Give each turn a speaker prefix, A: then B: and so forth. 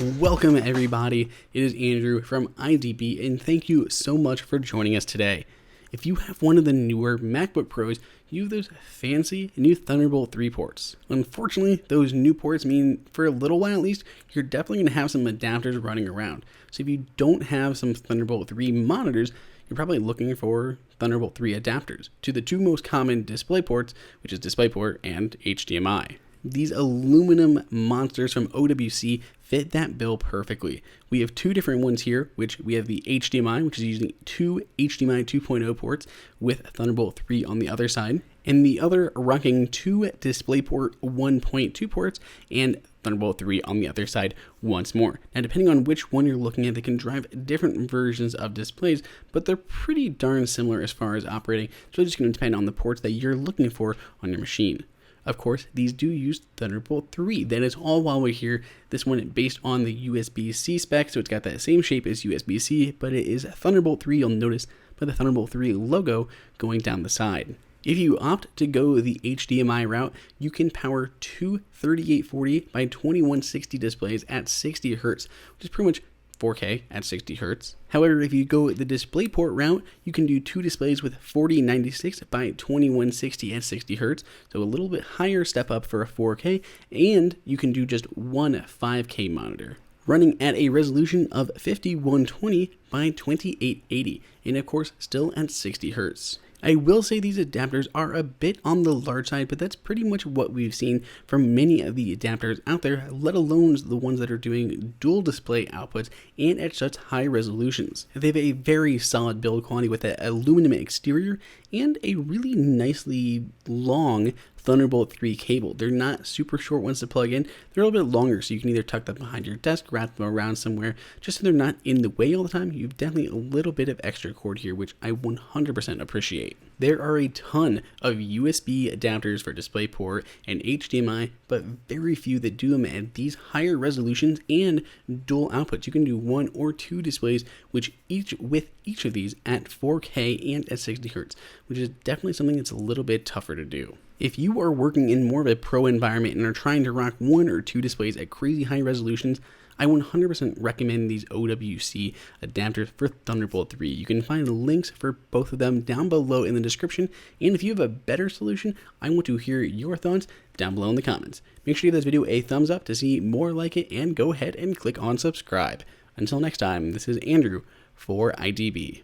A: Welcome everybody, it is Andrew from IDB and thank you so much for joining us today. If you have one of the newer MacBook Pros, you have those fancy new Thunderbolt 3 ports. Unfortunately, those new ports mean, for a little while at least, you're definitely going to have some adapters running around. So if you don't have some Thunderbolt 3 monitors, you're probably looking for Thunderbolt 3 adapters to the two most common display ports, which is DisplayPort and HDMI. These aluminum monsters from OWC fit that bill perfectly. We have two different ones here, which we have the HDMI, which is using two HDMI 2.0 ports with Thunderbolt 3 on the other side, and the other rocking two DisplayPort 1.2 ports and Thunderbolt 3 on the other side once more. Now, depending on which one you're looking at, they can drive different versions of displays, but they're pretty darn similar as far as operating, so it's just going to depend on the ports that you're looking for on your machine. Of course, these do use Thunderbolt 3. That is all while we're here. This one based on the USB-C spec, so it's got that same shape as USB-C, but it is Thunderbolt 3. You'll notice by the Thunderbolt 3 logo going down the side. If you opt to go the HDMI route, you can power two 3840 by 2160 displays at 60 Hz, which is pretty much 4K at 60 Hz. However, if you go the DisplayPort route, you can do two displays with 4096 by 2160 at 60 Hz, so a little bit higher step up for a 4K, and you can do just one 5K monitor, running at a resolution of 5120 by 2880, and of course still at 60 Hz. I will say these adapters are a bit on the large side, but that's pretty much what we've seen from many of the adapters out there, let alone the ones that are doing dual display outputs and at such high resolutions. They have a very solid build quality with an aluminum exterior and a really nicely long Thunderbolt 3 cable. They're not super short ones to plug in. They're a little bit longer, so you can either tuck them behind your desk, wrap them around somewhere, just so they're not in the way all the time. You've definitely a little bit of extra cord here, which I 100% appreciate. There are a ton of USB adapters for DisplayPort and HDMI, but very few that do them at these higher resolutions and dual outputs. You can do one or two displays, with each of these at 4K and at 60 Hz, which is definitely something that's a little bit tougher to do. If you are working in more of a pro environment and are trying to rock one or two displays at crazy high resolutions, I 100% recommend these OWC adapters for Thunderbolt 3. You can find links for both of them down below in the description, and if you have a better solution, I want to hear your thoughts down below in the comments. Make sure you give this video a thumbs up to see more like it, and go ahead and click on subscribe. Until next time, this is Andrew for IDB.